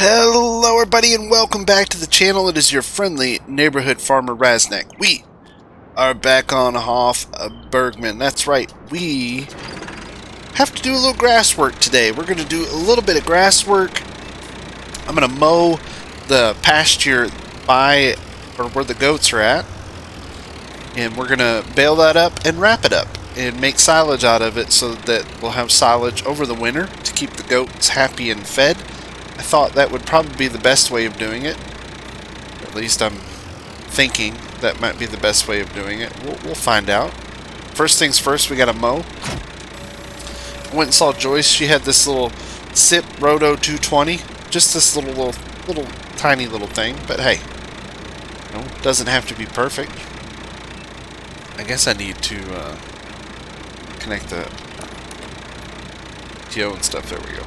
Hello everybody and welcome back to the channel. It is your friendly neighborhood farmer Raznac. We are back on Hof Bergmann. That's right, we have to do a little grass work today. We're going to do a little bit of grass work. I'm going to mow the pasture by or where the goats are at. And we're going to bale that up and wrap it up and make silage out of it so that we'll have silage over the winter to keep the goats happy and fed. I thought that would probably be the best way of doing it. At least I'm thinking that might be the best way of doing it. We'll find out. First things first, we got to mow. I went and saw Joyce. She had this little SIP Roto 220. Just this little tiny little thing. But hey, it doesn't have to be perfect. I guess I need to connect the TO and stuff. There we go.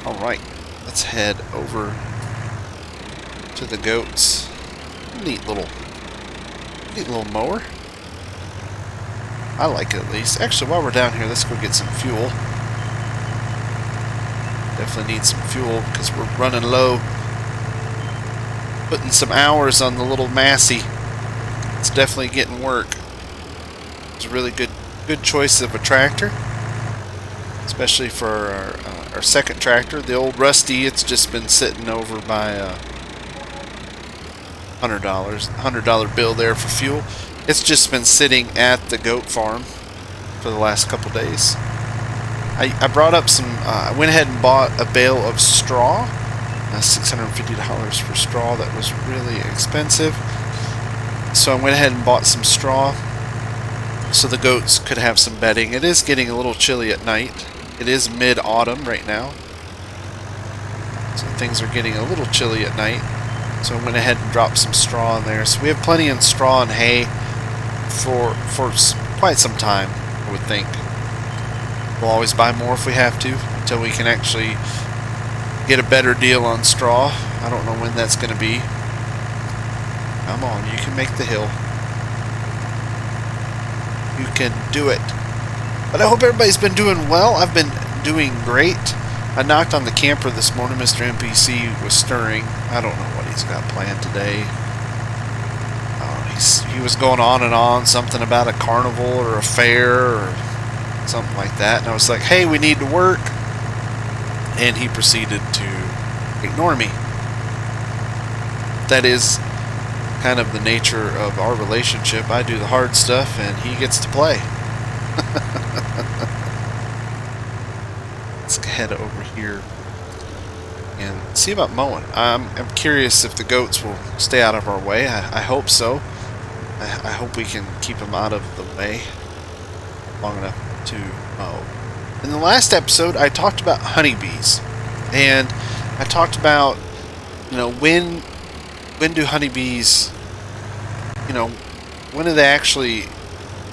Alright. Let's head over to the goats. Neat little mower. I like it at least. Actually, while we're down here, let's go get some fuel. Definitely need some fuel because we're running low. Putting some hours on the little Massey. It's definitely getting work. It's a really good choice of a tractor, especially for our second tractor, the old Rusty. It's just been sitting over by $100 bill there for fuel. It's just been sitting at the goat farm for the last couple days. I brought up some. I went ahead and bought a bale of straw. $650 for straw. That was really expensive. So I went ahead and bought some straw so the goats could have some bedding. It is getting a little chilly at night. It is mid-autumn right now, so things are getting a little chilly at night. So I went ahead and dropped some straw in there. So we have plenty of straw and hay for quite some time, I would think. We'll always buy more if we have to until we can actually get a better deal on straw. I don't know when that's going to be. Come on, you can make the hill. You can do it. But I hope everybody's been doing well. I've been doing great. I knocked on the camper this morning. Mr. NPC was stirring. I don't know what he's got planned today. He was going on and on, something about a carnival or a fair or something like that. And I was like, hey, we need to work. And he proceeded to ignore me. That is kind of the nature of our relationship. I do the hard stuff and he gets to play. Let's head over here and see about mowing. I'm curious if the goats will stay out of our way. I hope so. I hope we can keep them out of the way long enough to mow. In the last episode, I talked about honeybees, and I talked about, when do honeybees, when are they actually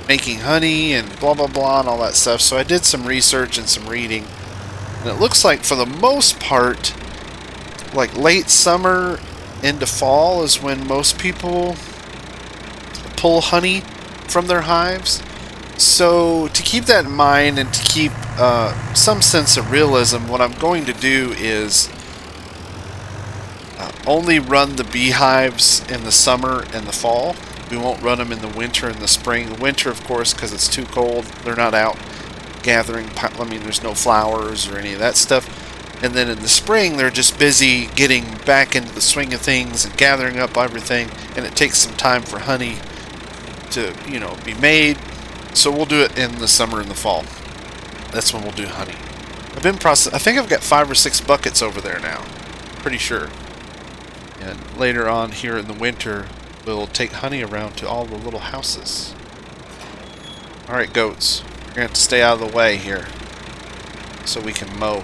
making honey and blah blah blah and all that stuff. So I did some research and some reading, and it looks like for the most part, like late summer into fall is when most people pull honey from their hives. So to keep that in mind and to keep some sense of realism, what I'm going to do is only run the beehives in the summer and the fall. We won't run them in the winter and the spring. The winter, of course, because it's too cold, they're not out gathering. I mean, there's no flowers or any of that stuff. And then in the spring, they're just busy getting back into the swing of things and gathering up everything. And it takes some time for honey to, be made. So we'll do it in the summer and the fall. That's when we'll do honey. I've been I think I've got 5 or 6 buckets over there now. Pretty sure. And later on here in the winter, we'll take honey around to all the little houses. Alright, goats. You're going to have to stay out of the way here so we can mow.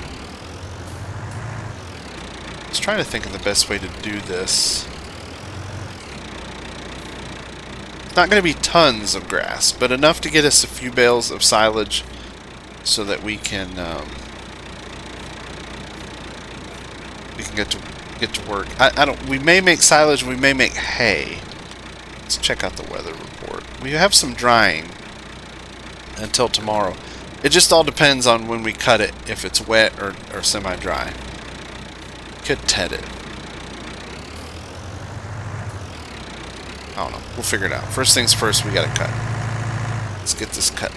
I was trying to think of the best way to do this. It's not going to be tons of grass, but enough to get us a few bales of silage so that we can get to work. We may make silage, we may make hay. Let's check out the weather report. We have some drying until tomorrow. It just all depends on when we cut it, if it's wet or semi-dry. could ted it. I don't know. We'll figure it out. First things first, we gotta cut. Let's get this cut.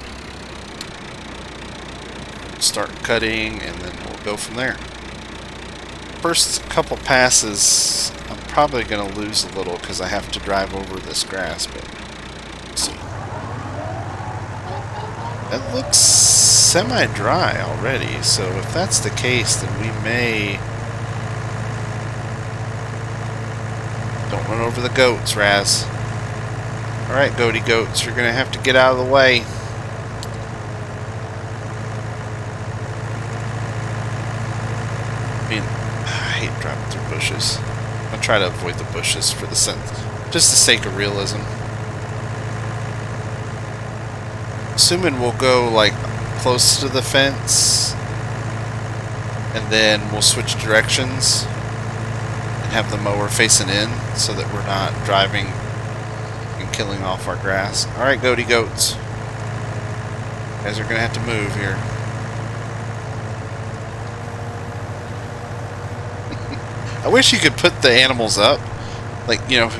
Start cutting, and then we'll go from there. First couple passes, I'm probably gonna lose a little because I have to drive over this grass, but we'll see. That looks semi-dry already, so if that's the case, then we may... Don't run over the goats, Raz. Alright, goaty goats, you're gonna have to get out of the way. I hate driving through bushes. I'll try to avoid the bushes for the sense, just the sake of realism. Assuming we'll go like close to the fence, and then we'll switch directions and have the mower facing in so that we're not driving and killing off our grass. Alright, goaty goats. You guys are gonna have to move here. I wish you could put the animals up, like, you know,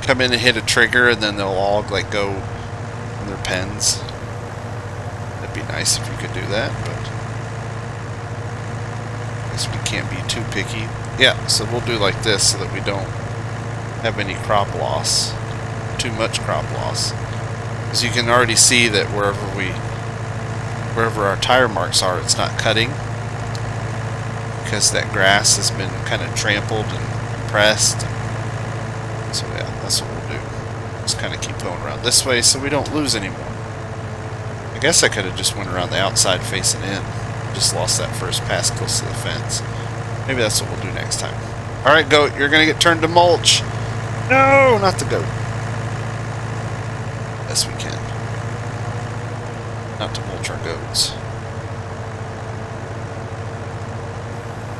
come in and hit a trigger and then they'll all like go in their pens. That'd be nice if you could do that, but I guess we can't be too picky. Yeah, so we'll do like this so that we don't have any crop loss, too much crop loss. Because you can already see that wherever our tire marks are, it's not cutting. Because that grass has been kind of trampled and pressed. So yeah, that's what we'll do. Just kind of keep going around this way so we don't lose any more. I guess I could have just went around the outside facing in. Just lost that first pass close to the fence. Maybe that's what we'll do next time. Alright, goat, you're going to get turned to mulch. No, not the goat. Yes, we can. Not to mulch our goats.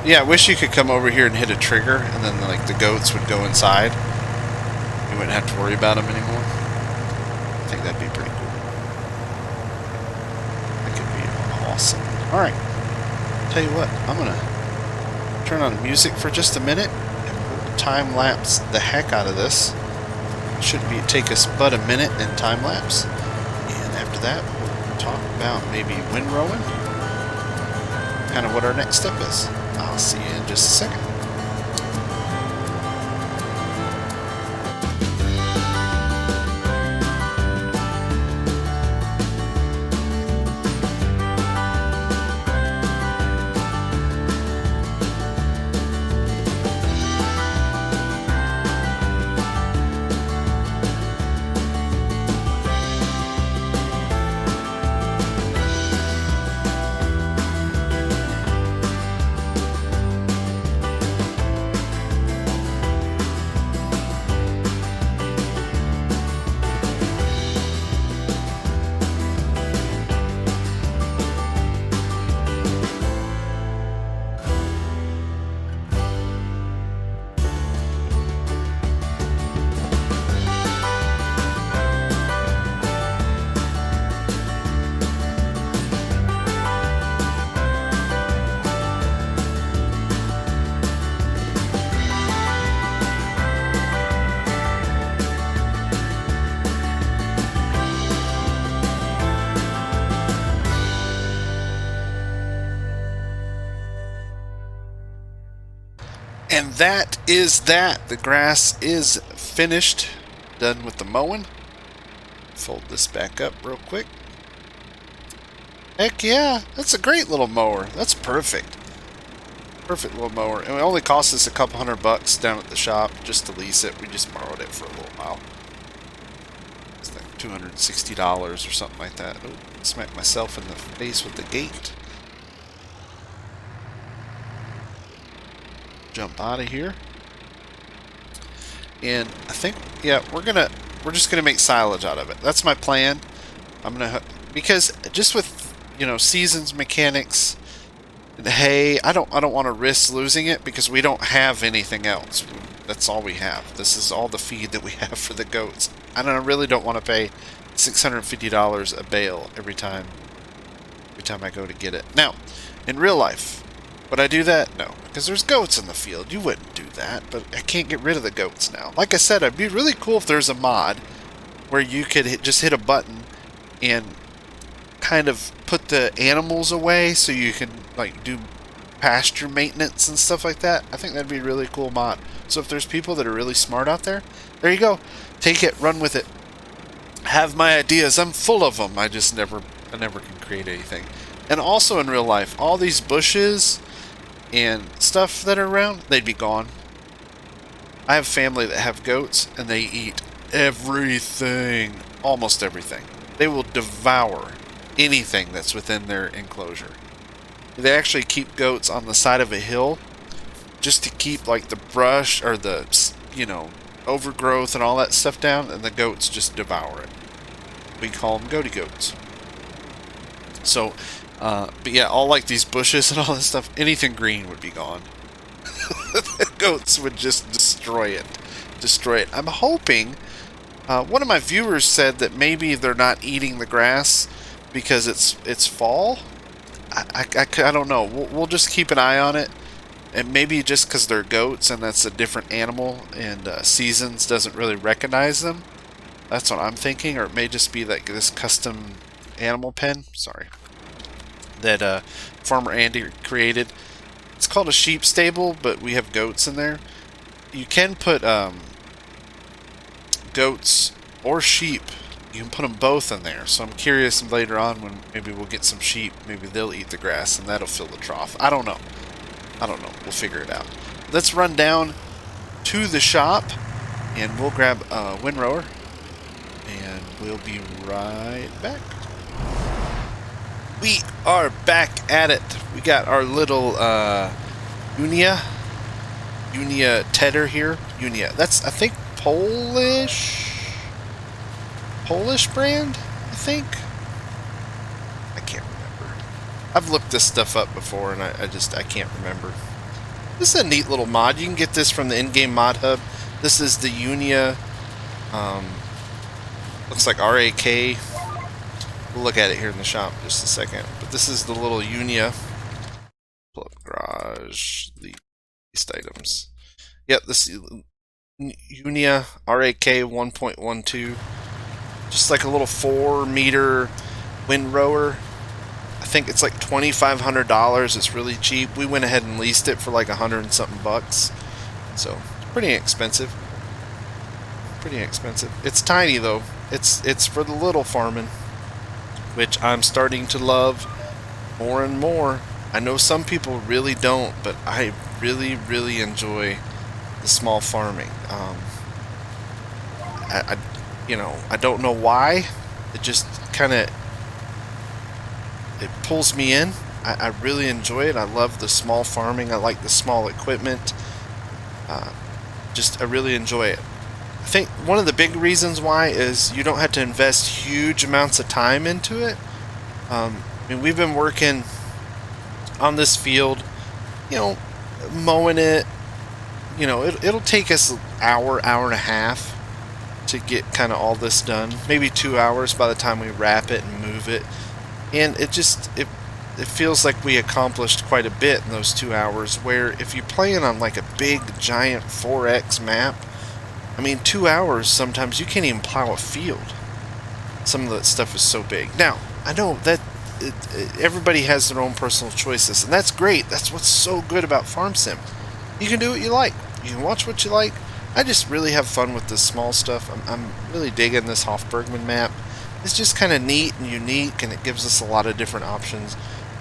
Yeah, I wish you could come over here and hit a trigger, and then like the goats would go inside. You wouldn't have to worry about them anymore. I think that'd be pretty cool. That could be awesome. Alright, tell you what, I'm gonna turn on the music for just a minute, and we'll time-lapse the heck out of this. Should take us but a minute in time-lapse. And after that, we'll talk about maybe windrowing. Kind of what our next step is. I'll see you in just a second. And that is that. The grass is finished. Done with the mowing. Fold this back up real quick. Heck yeah, that's a great little mower. That's perfect. Perfect little mower. And it only cost us a couple $100 down at the shop just to lease it. We just borrowed it for a little while. It's like $260 or something like that. Oh, smacked myself in the face with the gate. Jump out of here. And I think, yeah, we're just gonna make silage out of it. That's my plan. Because just with, you know, seasons mechanics and hay, I don't want to risk losing it because we don't have anything else. That's all we have. This is all the feed that we have for the goats. And I really don't want to pay $650 a bale every time I go to get it. Now, in real life, Would I do that? No, because there's goats in the field. You wouldn't do that, but I can't get rid of the goats now. Like I said, it'd be really cool if there's a mod where you could just hit a button and kind of put the animals away so you can like do pasture maintenance and stuff like that. I think that'd be a really cool mod. So if there's people that are really smart out there, there you go. Take it, run with it. Have my ideas. I'm full of them. I never can create anything. And also in real life, all these bushes and stuff that are around, they'd be gone. I have family that have goats and they eat everything, almost everything. They will devour anything that's within their enclosure. They actually keep goats on the side of a hill just to keep like the brush or the, you know, overgrowth and all that stuff down, and the goats just devour it. We call them goaty goats. So, but yeah, all like these bushes and all this stuff, anything green would be gone. The goats would just destroy it. Destroy it. I'm hoping, one of my viewers said that maybe they're not eating the grass because it's fall. I don't know. We'll just keep an eye on it. And maybe just because they're goats and that's a different animal and Seasons doesn't really recognize them. That's what I'm thinking. Or it may just be like this custom animal pen. Sorry. That Farmer Andy created. It's called a sheep stable, but we have goats in there. You can put goats or sheep. You can put them both in there. So I'm curious later on when maybe we'll get some sheep. Maybe they'll eat the grass and that'll fill the trough. I don't know. We'll figure it out. Let's run down to the shop and we'll grab a windrower and we'll be right back. We are back at it. We got our little Unia tedder here. Unia. That's, I think, Polish brand, I think. I can't remember. I've looked this stuff up before and I can't remember. This is a neat little mod. You can get this from the in-game mod hub. This is the Unia, looks like RAK. We'll look at it here in the shop in just a second. But this is the little Unia. Pull up garage, least items. Yep, this is Unia RAK 1.12. Just like a little 4-meter windrower. I think it's like $2,500. It's really cheap. We went ahead and leased it for like $100 and something bucks. So it's pretty expensive. Pretty expensive. It's tiny though. It's for the little farming, which I'm starting to love more and more. I know some people really don't, but I really enjoy the small farming. I don't know why. It just kind of it pulls me in. I really enjoy it. I love the small farming. I like the small equipment. I really enjoy it. I think one of the big reasons why is you don't have to invest huge amounts of time into it. I mean, we've been working on this field, mowing it. It'll take us an hour and a half to get kind of all this done. Maybe 2 hours by the time we wrap it and move it. And it feels like we accomplished quite a bit in those 2 hours, where if you're playing on like a big giant 4X map, I mean 2 hours sometimes you can't even plow a field. Some of that stuff is so big. Now, I know that everybody has their own personal choices, and that's great. That's what's so good about Farm Sim. You can do what you like. You can watch what you like. I just really have fun with this small stuff. I'm really digging this Hof Bergmann map. It's just kind of neat and unique, and it gives us a lot of different options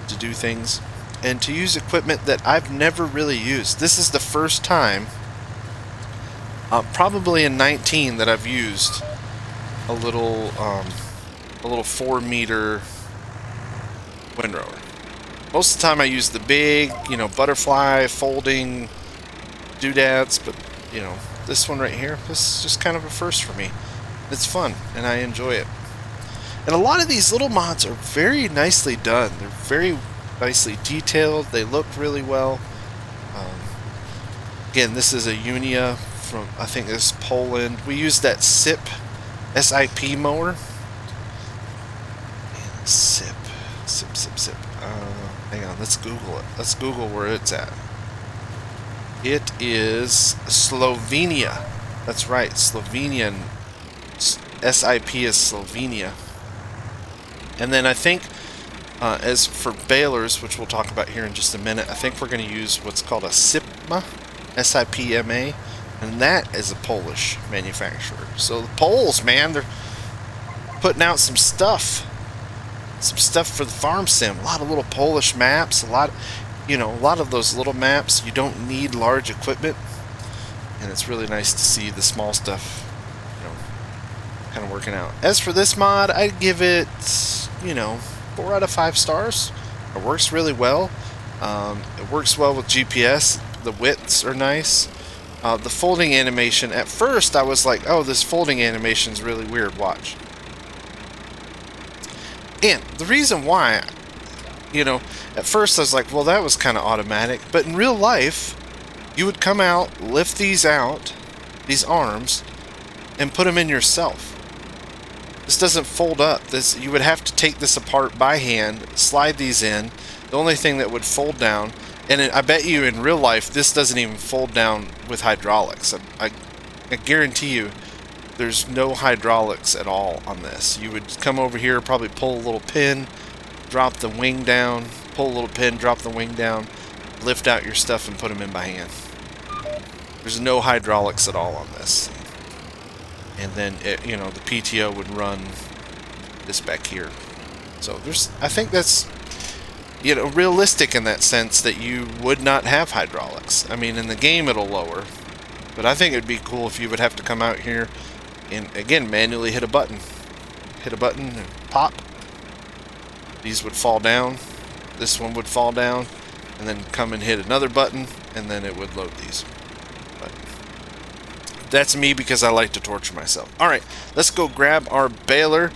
to do things and to use equipment that I've never really used. This is the first time, probably in 19, that I've used a little 4-meter windrower. Most of the time I use the big, butterfly folding doodads, but this one right here, this is just kind of a first for me. It's fun and I enjoy it. And a lot of these little mods are very nicely done. They're very nicely detailed. They look really well. Again, this is a Unia from, I think this is Poland. We use that SIP mower. SIP. Hang on, let's Google it. Let's Google where it's at. It is Slovenia. That's right, Slovenian. SIP is Slovenia. And then I think, as for balers, which we'll talk about here in just a minute, I think we're going to use what's called a SIPMA, SIPMA, and that is a Polish manufacturer. So the Poles, man, they're putting out some stuff for the farm sim. A lot of little Polish maps, a lot of those little maps. You don't need large equipment, and it's really nice to see the small stuff, kind of working out. As for this mod, I'd give it, 4 out of 5 stars. It works really well. It works well with GPS. The widths are nice. The folding animation, at first I was like, oh, this folding animation is really weird. Watch. And the reason why, at first I was like, well, that was kind of automatic. But in real life, you would come out, lift these out, these arms, and put them in yourself. This doesn't fold up. You would have to take this apart by hand, slide these in. The only thing that would fold down, and I bet you in real life this doesn't even fold down with hydraulics. I guarantee you there's no hydraulics at all on this. You would come over here, probably pull a little pin, drop the wing down, pull a little pin, drop the wing down, lift out your stuff and put them in by hand. There's no hydraulics at all on this. And then, the PTO would run this back here. So I think that's, realistic in that sense that you would not have hydraulics. I mean, in the game it'll lower, but I think it'd be cool if you would have to come out here and, again, manually hit a button. Hit a button and pop. These would fall down. This one would fall down. And then come and hit another button, and then it would load these. That's me because I like to torture myself. Alright, let's go grab our baler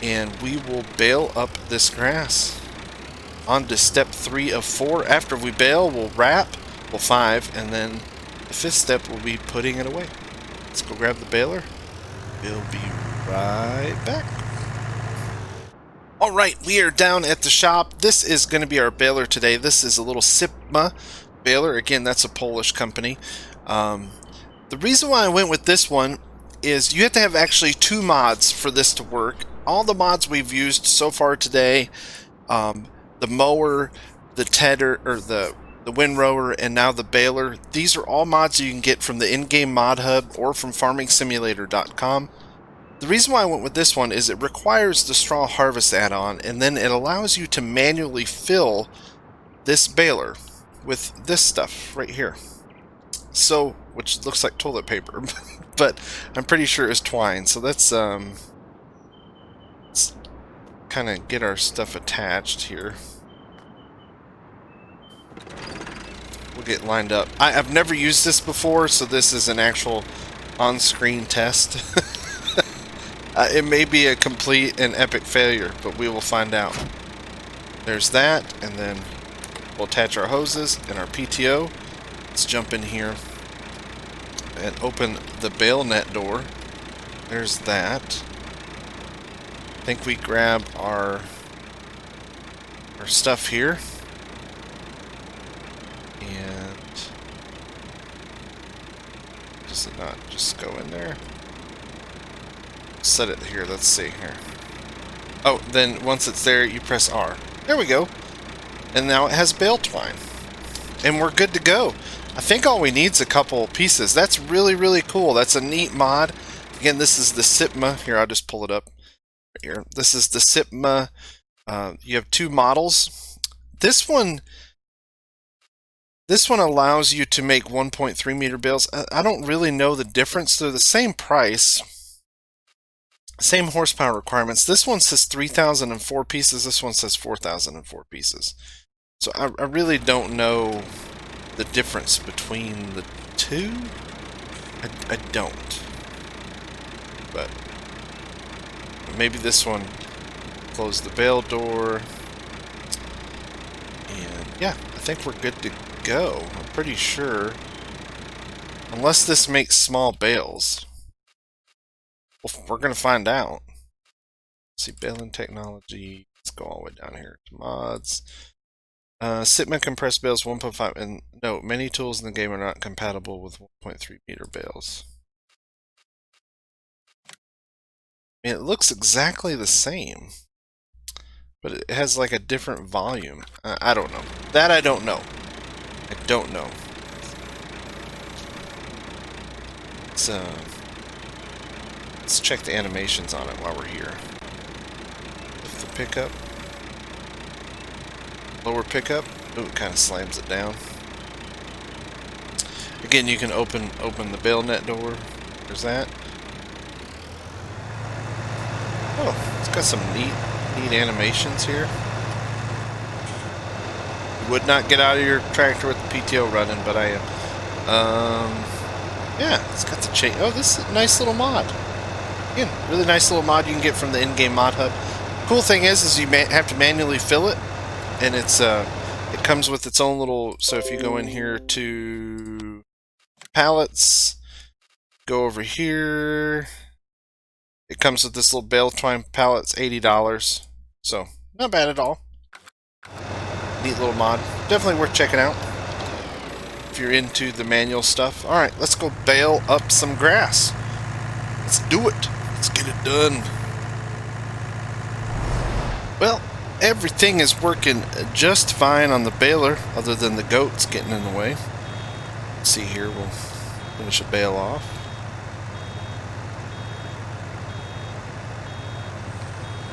and we will bale up this grass. On to step 3 of 4. After we bale, we'll wrap. Well, 5. And then the 5th step will be putting it away. Let's go grab the baler. We'll be right back. Alright, we are down at the shop. This is going to be our baler today. This is a little SIPMA baler. Again, that's a Polish company. The reason why I went with this one is you have to have actually 2 mods for this to work. All the mods we've used so far today, the mower, the tedder, or the windrower, and now the baler, these are all mods you can get from the in-game mod hub or from farmingsimulator.com. The reason why I went with this one is it requires the straw harvest add-on, and then it allows you to manually fill this baler with this stuff right here. So, which looks like toilet paper, but I'm pretty sure it's twine. So let's kind of get our stuff attached here. We'll get lined up. I've never used this before, so this is an actual on-screen test. It may be a complete and epic failure, but we will find out. There's that, and then we'll attach our hoses and our PTO. Let's jump in here and open the bale net door. There's that. I think we grab our stuff here. And does it not just go in there? Set it here. Let's see here. Oh, then once it's there, you press R. There we go. And now it has bale twine. And we're good to go. I think all we need is a couple pieces. That's really, really cool. That's a neat mod. Again, this is the SIPMA. Here, I'll just pull it up right here. This is the SIPMA. You have 2 models. This one allows you to make 1.3 meter bales. I don't really know the difference. They're the same price. Same horsepower requirements. This one says 3,004 pieces. This one says 4,004 pieces. So I really don't know the difference between the 2. I don't. But maybe this one close the bale door. And yeah, I think we're good to go. I'm pretty sure. Unless this makes small bales. Well, we're going to find out. Let's see, baling technology, Let's go all the way down here to mods. Sitman compressed bales 1.5, and no, many tools in the game are not compatible with 1.3 meter bales. I mean, it looks exactly the same, but it has like a different volume. I don't know. That I don't know. I don't know. Let's check the animations on it while we're here. Lift the pickup. Lower pickup. Ooh, it kind of slams it down. Again, you can open the bale net door. There's that. Oh, it's got some neat animations here. You would not get out of your tractor with the PTO running, but I am. Yeah, it's got the chain. Oh, this is a nice little mod. Again, really nice little mod you can get from the in-game mod hub. Cool thing is you have to manually fill it, and it comes with its own little. So if you go in here to pallets, go over here. It comes with this little bale twine pallet. It's $80, so not bad at all. Neat little mod. Definitely worth checking out if you're into the manual stuff. All right, let's go bale up some grass. Let's do it. Let's get it done. Well, everything is working just fine on the baler, other than the goats getting in the way. Let's see here, we'll finish a bale off.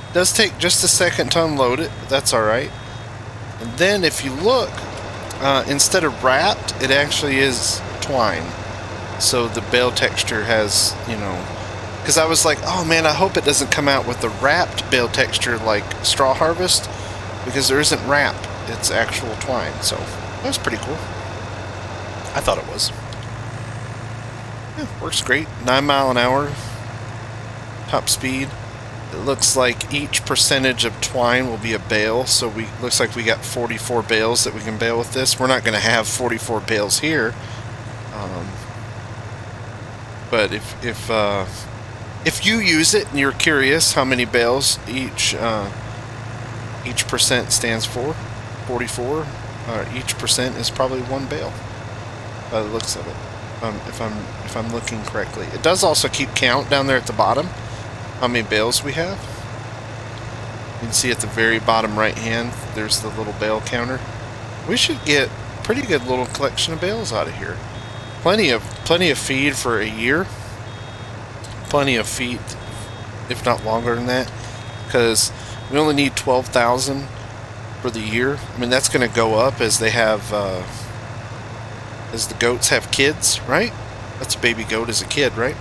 It does take just a second to unload it, but that's alright. And then if you look, instead of wrapped, it actually is twine. So the bale texture has, you know, because I was like, oh man, I hope it doesn't come out with the wrapped bale texture like Straw Harvest, because there isn't wrap, it's actual twine. So that was pretty cool. I thought it was. Yeah, works great. 9 mile an hour top speed. It looks like each percentage of twine will be a bale, so looks like we got 44 bales that we can bale with this. We're not going to have 44 bales here, but if you use it and you're curious how many bales each percent stands for, 44. Each percent is probably one bale by the looks of it. If I'm looking correctly, it does also keep count down there at the bottom. How many bales we have. You can see at the very bottom right hand there's the little bale counter. We should get a pretty good little collection of bales out of here. Plenty of feed for a year. Plenty of feed, if not longer than that, because we only need 12,000 for the year. I mean, that's going to go up as they have as the goats have kids, right? That's a baby goat as a kid, right?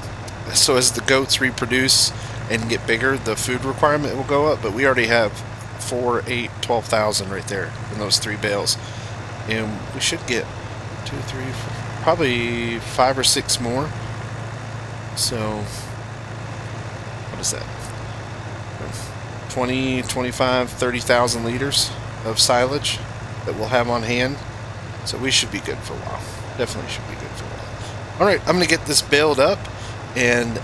So as the goats reproduce and get bigger, the food requirement will go up, but we already have 4, 8, 12,000 right there in those 3 bales, and we should get 2, 3, 4, probably 5 or 6 more. So what is that? 20, 25, 30,000 liters of silage that we'll have on hand, so we should be good for a while. Definitely should be good for a while. All right, I'm gonna get this baled up, and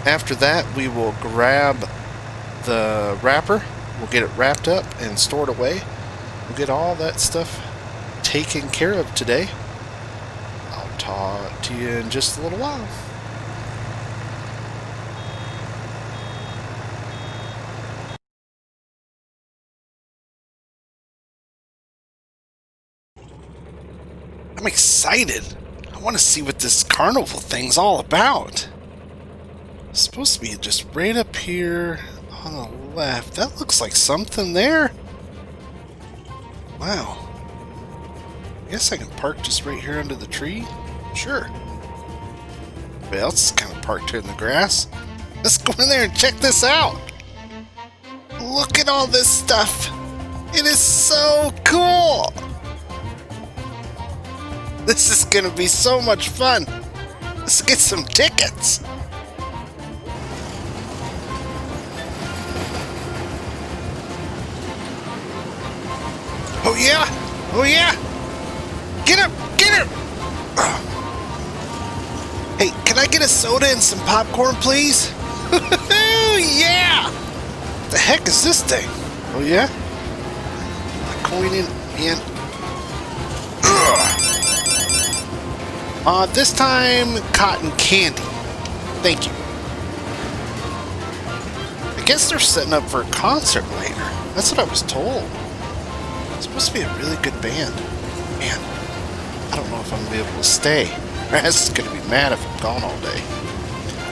after that, we will grab the wrapper. We'll get it wrapped up and stored away. We'll get all that stuff taken care of today. I'll talk to you in just a little while. I'm excited. I want to see what this carnival thing's all about. It's supposed to be just right up here on the left. That looks like something there. Wow. I guess I can park just right here under the tree. Sure. Everybody else is kind of parked here in the grass. Let's go in there and check this out. Look at all this stuff. It is so cool. This is going to be so much fun. Let's get some tickets. Oh yeah! Oh yeah! Get him! Get him! Hey, can I get a soda and some popcorn, please? Yeah! What the heck is this thing? Oh yeah? Coin in, man. Ugh. This time, cotton candy. Thank you. I guess they're setting up for a concert later. That's what I was told. It's supposed to be a really good band. Man, I don't know if I'm going to be able to stay. Raz is going to be mad if I'm gone all day.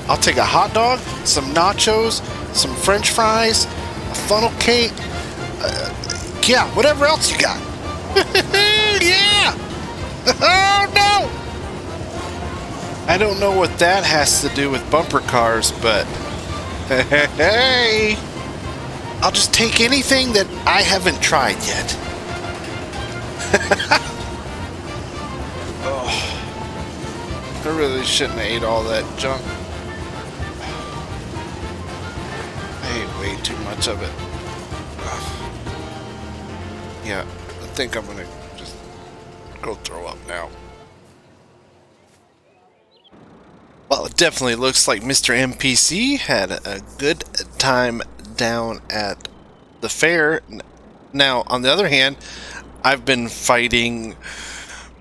I'll take a hot dog, some nachos, some french fries, a funnel cake. Yeah, whatever else you got. Yeah! Oh, no! I don't know what that has to do with bumper cars, but... Hey! I'll just take anything that I haven't tried yet. Oh, I really shouldn't have ate all that junk. I ate way too much of it. Yeah, I think I'm gonna just go throw up now. Well, it definitely looks like Mr. NPC had a good time down at the fair. Now, on the other hand, I've been fighting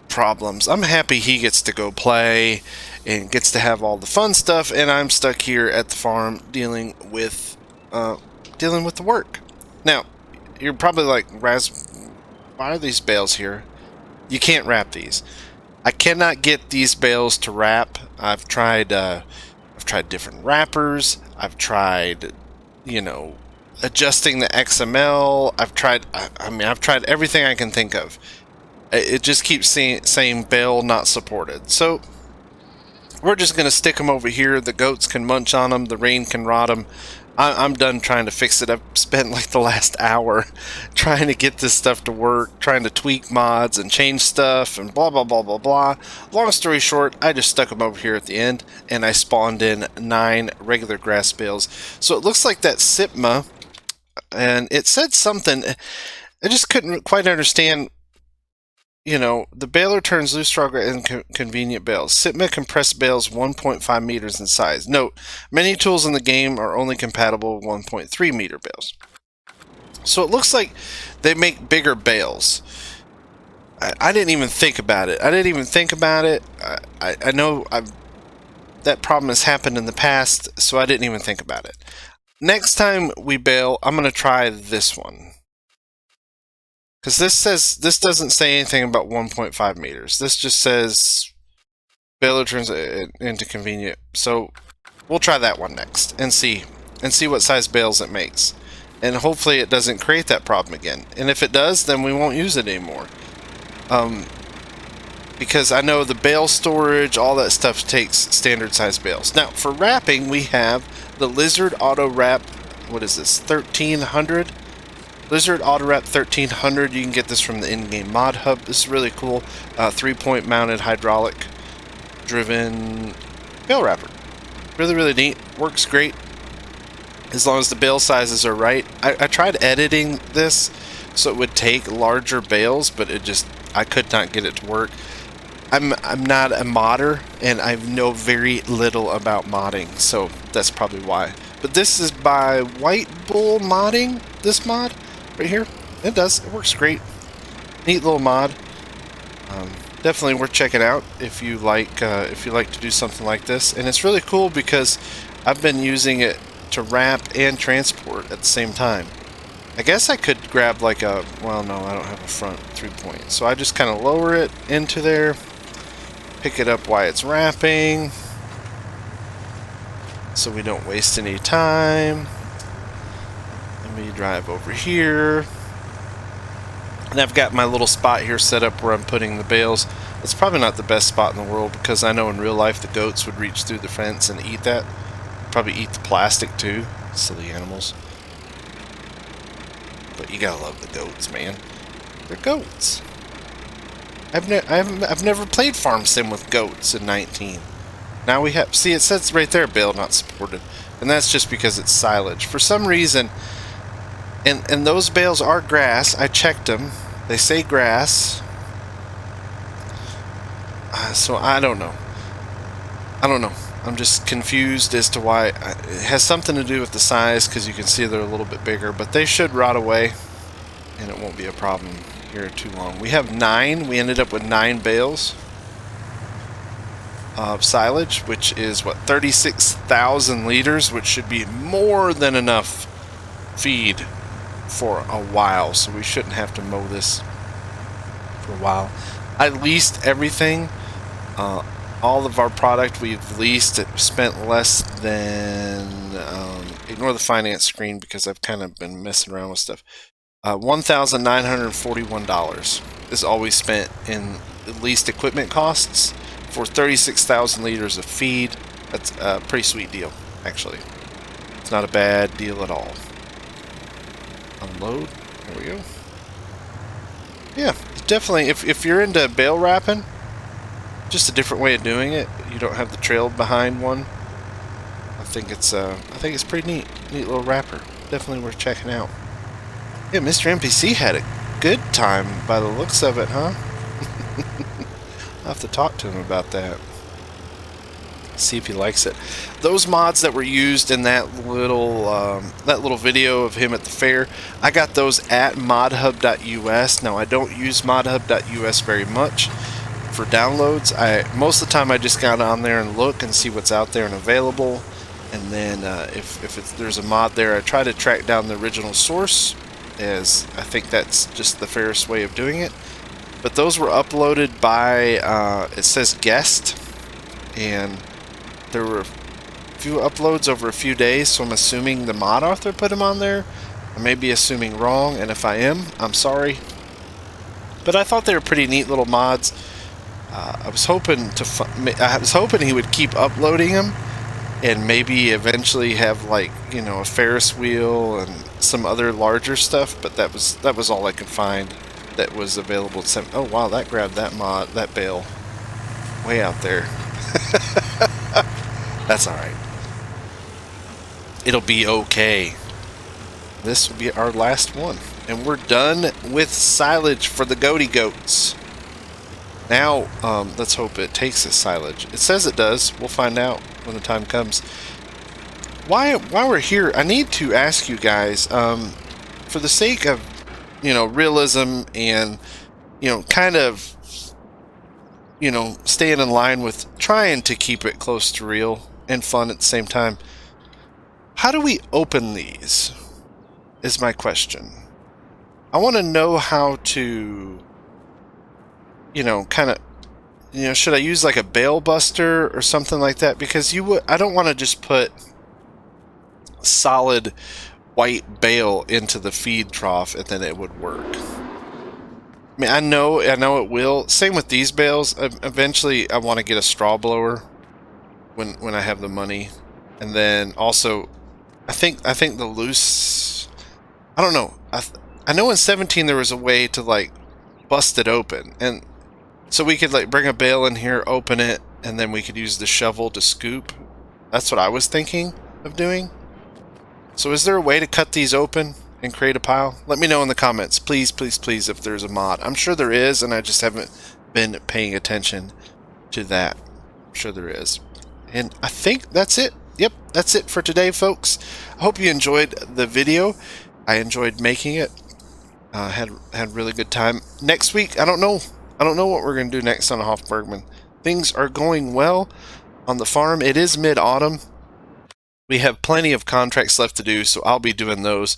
problems. I'm happy he gets to go play and gets to have all the fun stuff, and I'm stuck here at the farm dealing with the work. Now, you're probably like, Raz, why are these bales here? You can't wrap these. I cannot get these bales to wrap. I've tried different wrappers. I've tried, you know, adjusting the XML. I've tried everything I can think of. It just keeps saying bale not supported. So we're just gonna stick them over here. The goats can munch on them. The rain can rot them. I'm done trying to fix it. I've spent like the last hour trying to get this stuff to work, trying to tweak mods and change stuff and blah, blah, blah, blah, blah. Long story short, I just stuck them over here at the end and I spawned in 9 regular grass bales. So it looks like that Sipma, and it said something. I just couldn't quite understand. You know, the baler turns loose straw into convenient bales. Sipma compressed bales 1.5 meters in size. Note, many tools in the game are only compatible with 1.3 meter bales. So it looks like they make bigger bales. I didn't even think about it. I know that problem has happened in the past, so I didn't even think about it. Next time we bale, I'm going to try this one. Because this doesn't say anything about 1.5 meters. This just says baler turns into convenient. So we'll try that one next and see what size bales it makes. And hopefully it doesn't create that problem again. And if it does, then we won't use it anymore. Because I know the bale storage, all that stuff takes standard size bales. Now for wrapping, we have the Lizard Auto Wrap. What is this? 1300. Lizard Auto Wrap 1300. You can get this from the in-game mod hub. This is really cool. 3-point mounted hydraulic driven bale wrapper. Really, really neat. Works great as long as the bale sizes are right. I tried editing this so it would take larger bales, but I could not get it to work. I'm not a modder, and I know very little about modding, so that's probably why. But this is by White Bull Modding. This mod right here, it works great. Neat little mod. Definitely worth checking out if you like to do something like this. And it's really cool because I've been using it to wrap and transport at the same time. I guess I could grab like well, no, I don't have a front 3-point, so I just kind of lower it into there, pick it up while it's wrapping, so we don't waste any time. Let me drive over here. And I've got my little spot here set up where I'm putting the bales. It's probably not the best spot in the world because I know in real life the goats would reach through the fence and eat that. Probably eat the plastic too. Silly animals. But you gotta love the goats, man. They're goats. I've never played Farm Sim with goats in 19. Now we have. See, it says right there, bale not supported, and that's just because it's silage. For some reason. And those bales are grass. I checked them. They say grass. So I don't know. I'm just confused as to why. It has something to do with the size, because you can see they're a little bit bigger, but they should rot away and it won't be a problem here too long. We have 9. We ended up with 9 bales of silage, which is what, 36,000 liters, which should be more than enough feed for a while, so we shouldn't have to mow this for a while. I leased everything. All of our product we've leased. It spent less than, ignore the finance screen because I've kind of been messing around with stuff. $1,941 is all we spent in leased equipment costs for 36,000 liters of feed. That's a pretty sweet deal, actually. It's not a bad deal at all. Unload. There we go. Yeah, definitely. If you're into bale wrapping, just a different way of doing it. You don't have the trail behind one. I think it's pretty neat. Neat little wrapper. Definitely worth checking out. Yeah, Mr. NPC had a good time by the looks of it, huh? I'll have to talk to him about that. See if he likes it. Those mods that were used in that little video of him at the fair, I got those at modhub.us. Now I don't use modhub.us very much for downloads. Most of the time I just got on there and look and see what's out there and available, and then if there's a mod there, I try to track down the original source, as I think that's just the fairest way of doing it. But those were uploaded by it says guest, and there were a few uploads over a few days, so I'm assuming the mod author put them on there. I may be assuming wrong, and if I am, I'm sorry. But I thought they were pretty neat little mods. I was hoping he would keep uploading them, and maybe eventually have, like, you know, a Ferris wheel and some other larger stuff. But that was all I could find that was available. Oh wow, that grabbed that bale way out there. That's all right. It'll be okay. This will be our last one, and we're done with silage for the goaty goats. Now, let's hope it takes us silage. It says it does. We'll find out when the time comes. While we're here, I need to ask you guys, for the sake of, you know, realism and, you know, kind of, you know, staying in line with trying to keep it close to real and fun at the same time, how do we open these is my question. I want to know how to, you know, kind of, you know, should I use like a bale buster or something like that? Because I don't want to just put solid white bale into the feed trough and then it would work. I mean, I know it will. Same with these bales. Eventually, I want to get a straw blower when I have the money, and then also, I think the loose. I don't know. I know in 17 there was a way to like bust it open, and so we could like bring a bale in here, open it, and then we could use the shovel to scoop. That's what I was thinking of doing. So is there a way to cut these open and create a pile? Let me know in the comments, please, please, please, if there's a mod. I'm sure there is, and I just haven't been paying attention to that. I'm sure there is. And I think that's it. Yep, that's it for today, folks. I hope you enjoyed the video. I enjoyed making it. Had a really good time. Next week, I don't know what we're going to do next on Hof Bergmann. Things are going well on the farm. It is mid-autumn. We have plenty of contracts left to do, so I'll be doing those.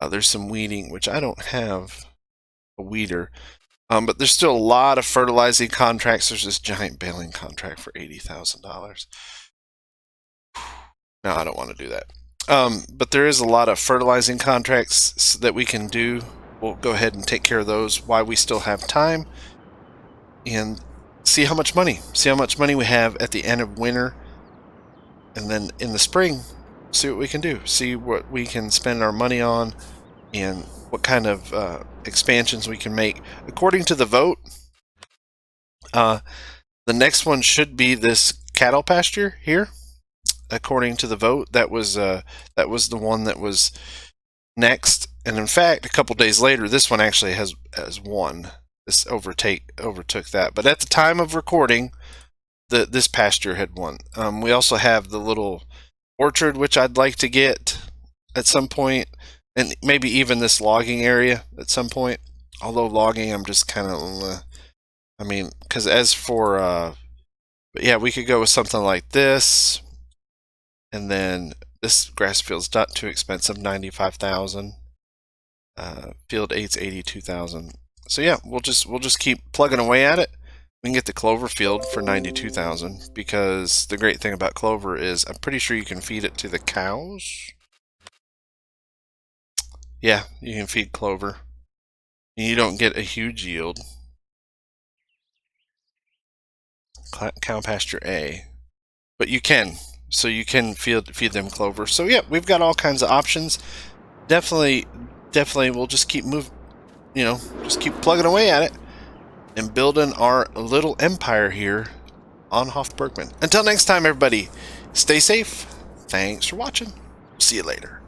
There's some weeding, which I don't have a weeder. But there's still a lot of fertilizing contracts. There's this giant baling contract for $80,000. No, I don't want to do that. But there is a lot of fertilizing contracts that we can do. We'll go ahead and take care of those while we still have time. And see how much money we have at the end of winter. And then in the spring, see what we can do. See what we can spend our money on and what kind of expansions we can make. According to the vote, the next one should be this cattle pasture here. According to the vote, that was the one that was next. And in fact, a couple days later, this one actually has won. This overtook that. But at the time of recording, this pasture had one. We also have the little orchard, which I'd like to get at some point, and maybe even this logging area at some point. Although logging, I'm just kind of, I mean, because as for, but yeah, we could go with something like this, and then this grass field's not too expensive, 95,000. Field 8's 82,000. So yeah, we'll just keep plugging away at it. We can get the clover field for 92,000 because the great thing about clover is I'm pretty sure you can feed it to the cows. Yeah, you can feed clover. You don't get a huge yield. Cow pasture A. But you can. So you can feed them clover. So yeah, we've got all kinds of options. Definitely we'll just keep just keep plugging away at it and building our little empire here on Hof Bergmann. Until next time, everybody, stay safe. Thanks for watching. See you later.